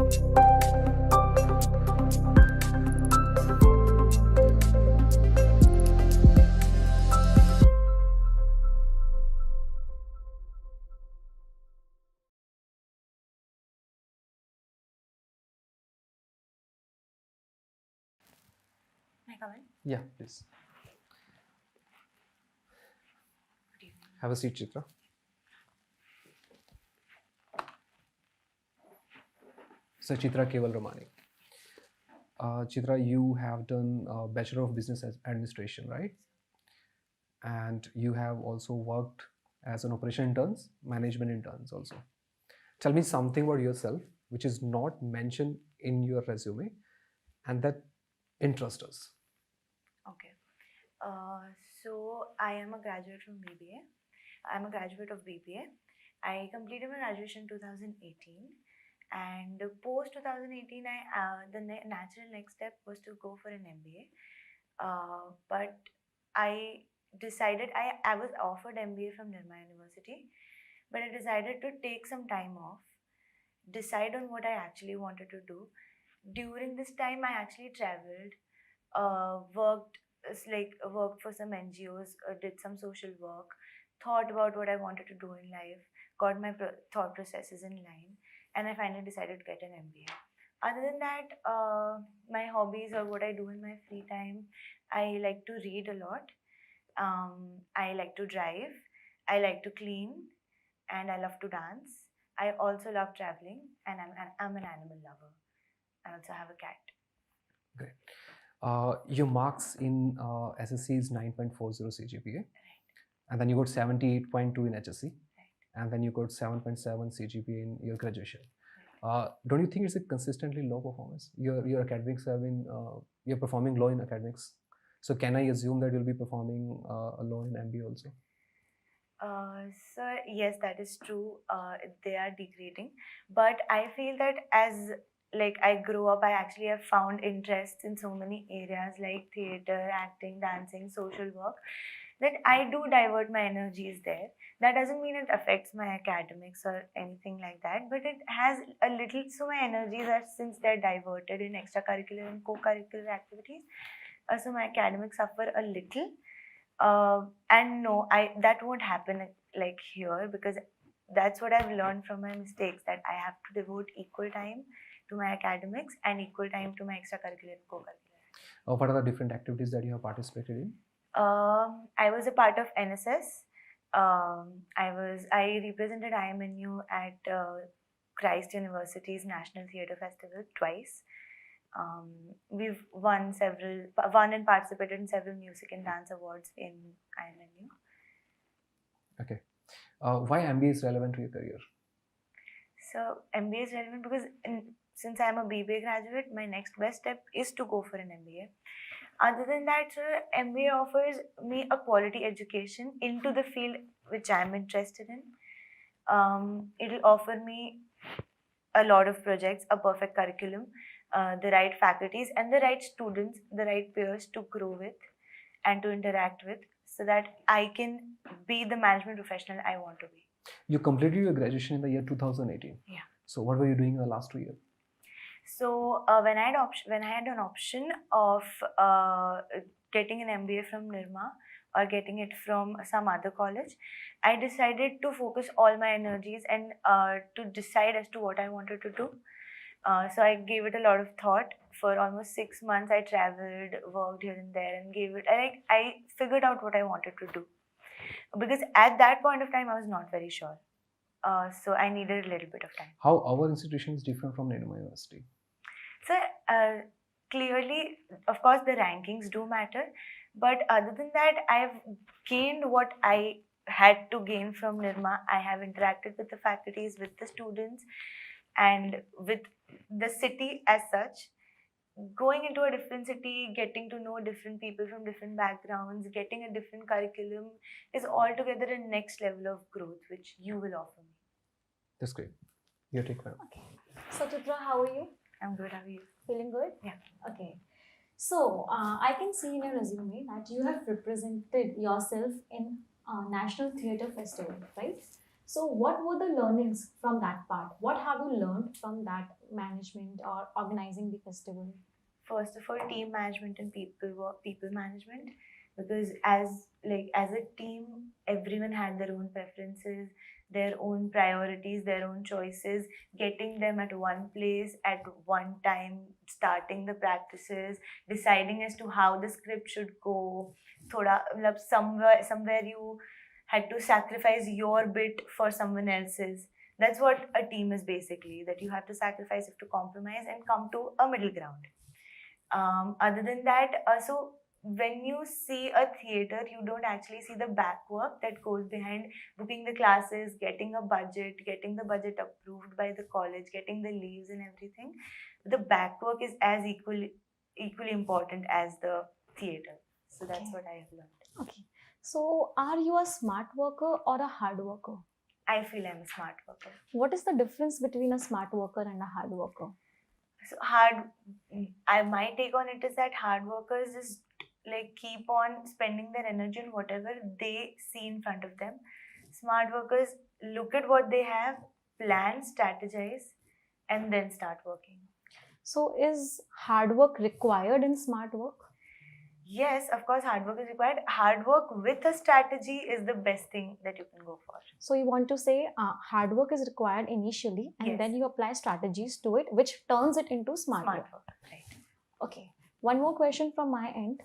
May I come in? Yeah, please. Have a seat, Chitra. So, Chitra Keval Ramani. Chitra, you have done a Bachelor of Business Administration, right? And you have also worked as an operation interns, management interns also. Tell me something about yourself which is not mentioned in your resume and that interests us. Okay. So I am a graduate from BBA. I'm a graduate of BBA. I completed my graduation in 2018, and post 2018, the natural next step was to go for an MBA. But I decided I was offered MBA from Nirma University, but I decided to take some time off, decide on what I actually wanted to do. During this time, I actually traveled, worked for some NGOs, did some social work, thought about what I wanted to do in life, got my thought processes in line, and I finally decided to get an MBA. Other than that, my hobbies or what I do in my free time, I like to read a lot. I like to drive. I like to clean, and I love to dance. I also love traveling, and I'm an animal lover. I also have a cat. Great. Your marks in SSC is 9.40 CGPA, and then you got 78.2 in HSC, and then you got 7.7 CGPA in your graduation. Don't you think it's a consistently low performance? Your academics have been you're performing low in academics, so can I assume that you'll be performing low in MBA also? So yes, that is true. They are degrading, but I feel that as I grew up, I actually have found interest in so many areas like theater, acting, dancing, social work, that I do divert my energies there. That doesn't mean it affects my academics or anything like that, but it has a little. So my energies are, since they're diverted in extracurricular and co-curricular activities, so my academics suffer a little. And no, that won't happen like here, because that's what I've learned from my mistakes, that I have to devote equal time to my academics and equal time to my extracurricular and co-curricular. What are the different activities that you have participated in? I was a part of NSS. I represented IIMNU at Christ University's National Theatre Festival twice. We've won and participated in several music and dance awards in IIMNU. Okay. Why MBA is relevant to your career? So MBA is relevant because since I'm a BBA graduate, my next best step is to go for an MBA. Other than that, sir, MBA offers me a quality education into the field which I'm interested in. It'll offer me a lot of projects, a perfect curriculum, the right faculties and the right students, the right peers to grow with and to interact with, so that I can be the management professional I want to be. You completed your graduation in the year 2018. Yeah. So what were you doing in the last 2 years? So when I had an option of getting an MBA from Nirma or getting it from some other college, I decided to focus all my energies and to decide as to what I wanted to do. So I gave it a lot of thought. For almost 6 months, I traveled, worked here and there, and I figured out what I wanted to do. Because at that point of time, I was not very sure. So I needed a little bit of time. How our institution is different from Nirma University? So clearly, of course, the rankings do matter. But other than that, I've gained what I had to gain from Nirma. I have interacted with the faculties, with the students, and with the city as such. Going into a different city, getting to know different people from different backgrounds, getting a different curriculum is altogether a next level of growth which you will offer me. That's great. Your take, ma'am. Okay. So Chitra, how are you? I'm good. How are you? Feeling good? Yeah. Okay. So I can see in your resume that you have represented yourself in National Theatre Festival, right? So, what were the learnings from that part? What have you learned from that management or organizing the festival? First of all, team management and people management, because as a team, everyone had their own preferences, their own priorities, their own choices. Getting them at one place at one time, starting the practices, deciding as to how the script should go. Thoda matlab somewhere you had to sacrifice your bit for someone else's. That's what a team is basically, that you have to sacrifice, you have to compromise and come to a middle ground. Other than that, so when you see a theater, you don't actually see the back work that goes behind booking the classes, getting a budget, getting the budget approved by the college, getting the leaves and everything. The back work is as equally important as the theater. So that's Okay. what I have learned. Okay. So, are you a smart worker or a hard worker? I feel I'm a smart worker. What is the difference between a smart worker and a hard worker? So my take on it is that hard workers just like keep on spending their energy on whatever they see in front of them. Smart workers look at what they have, plan, strategize, and then start working. So, is hard work required in smart work? Yes, of course, hard work is required. Hard work with a strategy is the best thing that you can go for. So, you want to say hard work is required initially, and Yes. then you apply strategies to it, which turns it into smart work. Right. Okay. One more question from my end.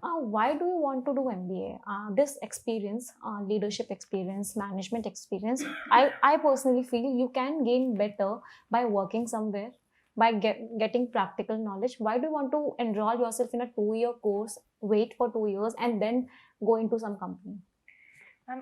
Why do you want to do MBA? This experience, leadership experience, management experience, I personally feel you can gain better by working somewhere, by getting practical knowledge. Why do you want to enroll yourself in a 2-year course, wait for 2 years, and then go into some company?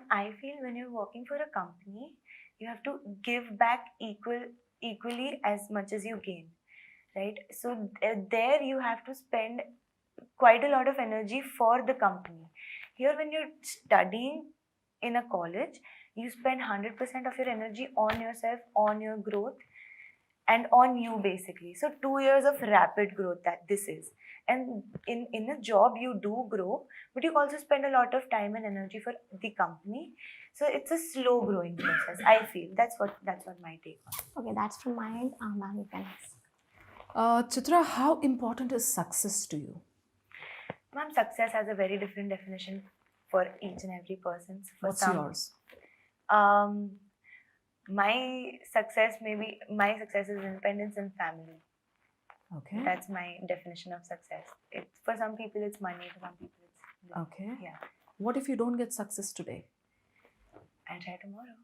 I feel when you're working for a company, you have to give back equally as much as you gain, right? So there you have to spend quite a lot of energy for the company. Here, when you're studying in a college, you spend 100% of your energy on yourself, on your growth, and on you basically. So 2 years of rapid growth that this is. And in a job you do grow, but you also spend a lot of time and energy for the company. So it's a slow growing process, I feel. That's what my take on. Okay, that's from my end. Ma'am, you can ask. Chitra, how important is success to you? Ma'am, success has a very different definition for each and every person. So for What's some, yours? My success is independence and family. Okay. That's my definition of success. For some people it's money, for some people it's Okay. Yeah. What if you don't get success today? I'll try tomorrow.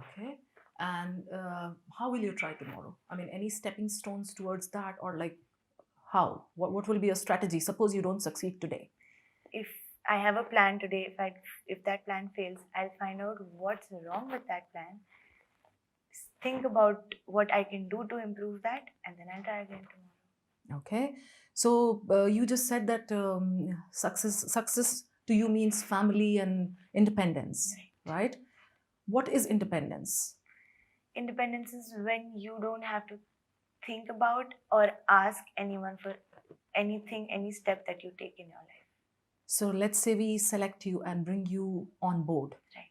Okay. And how will you try tomorrow? I mean, any stepping stones towards that, or like how? What will be your strategy? Suppose you don't succeed today. If I have a plan today, if that plan fails, I'll find out what's wrong with that plan. Think about what I can do to improve that, and then I'll try again tomorrow. Okay. So you just said that success to you means family and independence, right? What is independence? Independence is when you don't have to think about or ask anyone for anything, any step that you take in your life. So let's say we select you and bring you on board. Right.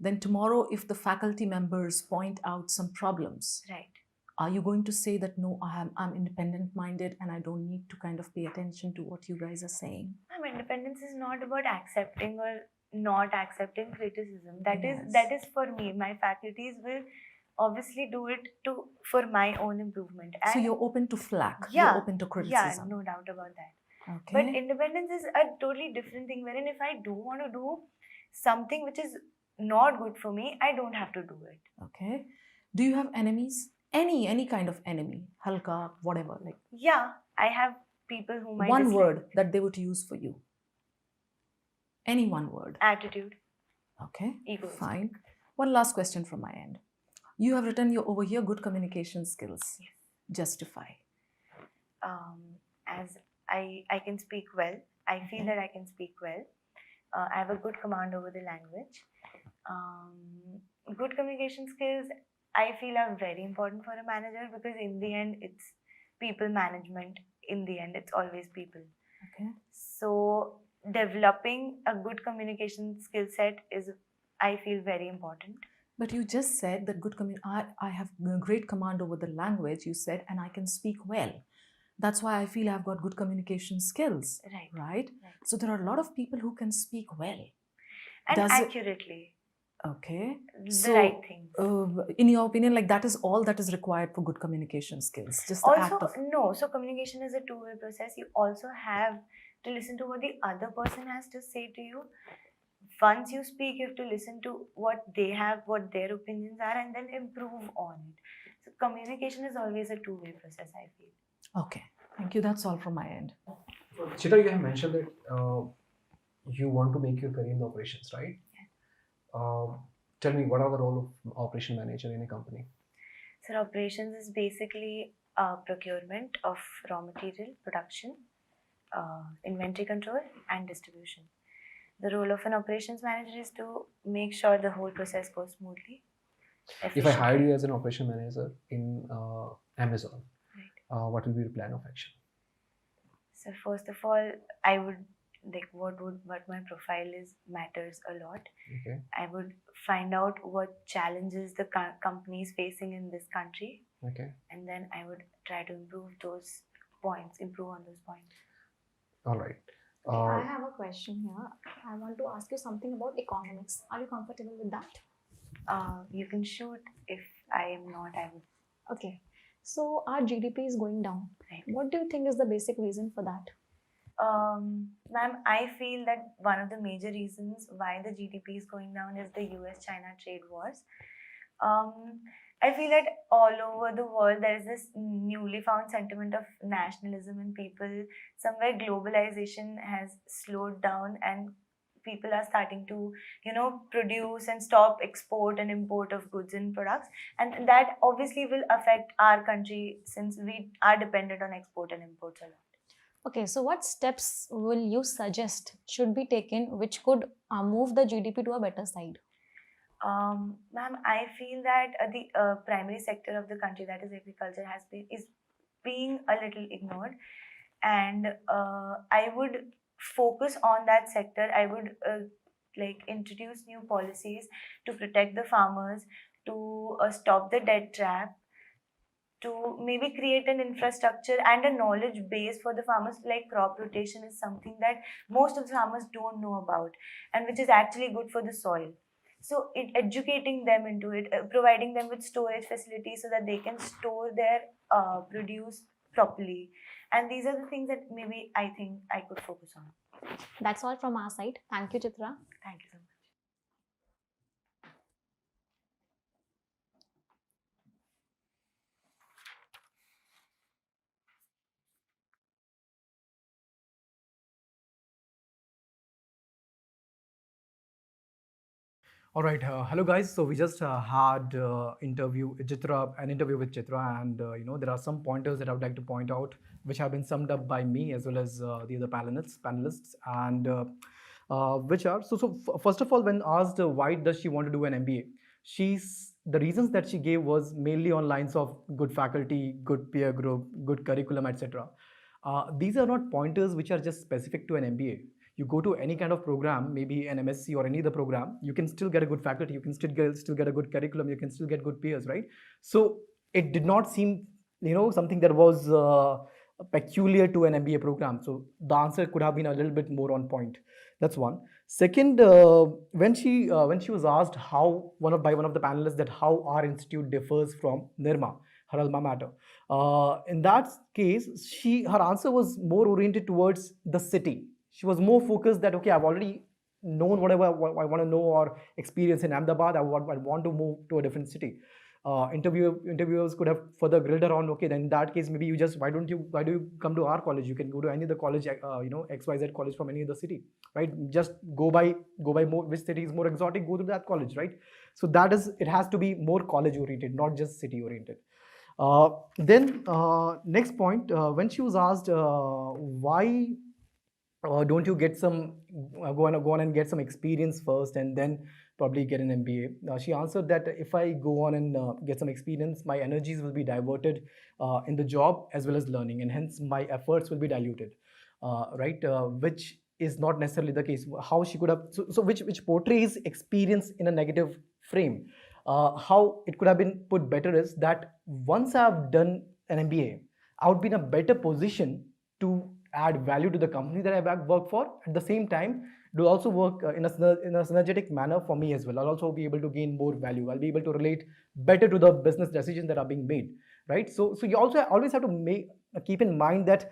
Then tomorrow, if the faculty members point out some problems, Right. are you going to say that no, I'm independent minded and I don't need to kind of pay attention to what you guys are saying? Independence is not about accepting or not accepting criticism. Yes. That is for me. My faculties will obviously do it for my own improvement. So you're open to flack. Yeah, you're open to criticism. Yeah, no doubt about that. Okay. But independence is a totally different thing, wherein if I do want to do something which is not good for me, I don't have to do it. Okay. Do you have enemies? Any kind of enemy? Halka, whatever. Like. Yeah, I have people whom I One dislike. word that they would use for you. Any one word. Attitude. Okay. Egoistic. Fine. One last question from my end. You have written over here good communication skills. Yes. Justify. As I can speak well. I feel that I can speak well. I have a good command over the language. Good communication skills, I feel, are very important for a manager, because in the end, it's people management. In the end, it's always people. Okay. So developing a good communication skill set is, I feel, very important. But you just said that I have great command over the language, you said, and I can speak well. That's why I feel I've got good communication skills. Right. Right? Right. So there are a lot of people who can speak well. And Does it- accurately. Okay. The So, right things. In your opinion, like that is all that is required for good communication skills? Just the Also, act of. no. So communication is a two-way process. You also have to listen to what the other person has to say to you. Once you speak, you have to listen to what they have, what their opinions are, and then improve on it. So communication is always a two-way process, I feel. Okay. Thank you. That's all from my end. Chitra, you have mentioned that you want to make your career in operations, right? Tell me, what are the role of operation manager in a company? So operations is basically procurement of raw material, production, inventory control, and distribution. The role of an operations manager is to make sure the whole process goes smoothly. If I hired you as an operation manager in Amazon, right. What will be the plan of action? So first of all, I would like what my profile is matters a lot. Okay. I would find out what challenges the company is facing in this country. Okay. And then I would try to improve on those points. All right. I have a question here. I want to ask you something about economics. Are you comfortable with that? You can shoot. If I am not, I would. Okay. So our GDP is going down. Right. What do you think is the basic reason for that? Ma'am, I feel that one of the major reasons why the GDP is going down is the US-China trade wars. I feel that all over the world there is this newly found sentiment of nationalism in people. Somewhere globalization has slowed down and people are starting to, produce and stop export and import of goods and products. And that obviously will affect our country since we are dependent on export and imports a lot. Okay, so what steps will you suggest should be taken which could move the GDP to a better side? Ma'am, I feel that the primary sector of the country, that is agriculture, is being a little ignored, and I would focus on that sector. I would introduce new policies to protect the farmers, to stop the debt trap, to maybe create an infrastructure and a knowledge base for the farmers. Like crop rotation is something that most of the farmers don't know about, and which is actually good for the soil. So educating them into it, providing them with storage facilities so that they can store their produce properly. And these are the things that maybe I think I could focus on. That's all from our side. Thank you, Chitra. Thank you so much. All right, hello guys. So we just had an interview with Chitra, and there are some pointers that I would like to point out, which have been summed up by me as well as the other panelists, and which are first of all, when asked why does she want to do an MBA, the reasons that she gave was mainly on lines of good faculty, good peer group, good curriculum, etc. These are not pointers which are just specific to an MBA. You go to any kind of program, maybe an MSc or any other program, you can still get a good faculty, you can still get a good curriculum, you can still get good peers, right? So it did not seem, something that was peculiar to an MBA program. So the answer could have been a little bit more on point. That's one. Second, when she was asked by one of the panelists that how our institute differs from NIRMA, her alma mater, in that case, her answer was more oriented towards the city. She was more focused that, okay, I've already known whatever I want to know or experience in Ahmedabad. I want to move to a different city. Interviewers could have further grilled around, okay, then in that case, maybe why do you come to our college? You can go to any other college, XYZ college from any other city, right? Just go by more, which city is more exotic, go to that college, right? So it has to be more college oriented, not just city oriented. Then next point, when she was asked why don't you get some go on and get some experience first and then probably get an MBA, she answered that if I go on and get some experience, my energies will be diverted in the job as well as learning, and hence my efforts will be diluted, right? Which is not necessarily the case. How she could have which portrays experience in a negative frame. how it could have been put better is that once I've done an MBA, I would be in a better position to add value to the company that I work for. At the same time, it will also work in a synergetic manner for me as well. I'll also be able to gain more value. I'll be able to relate better to the business decisions that are being made, right? So you also always have to keep in mind that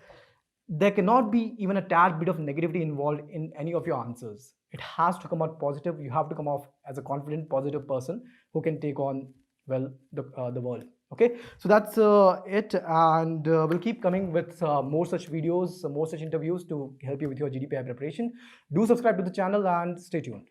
there cannot be even a tad bit of negativity involved in any of your answers. It has to come out positive. You have to come off as a confident, positive person who can take on well the world. Okay, so that's it, and we'll keep coming with more such videos, more such interviews to help you with your GDPI preparation. Do subscribe to the channel and stay tuned.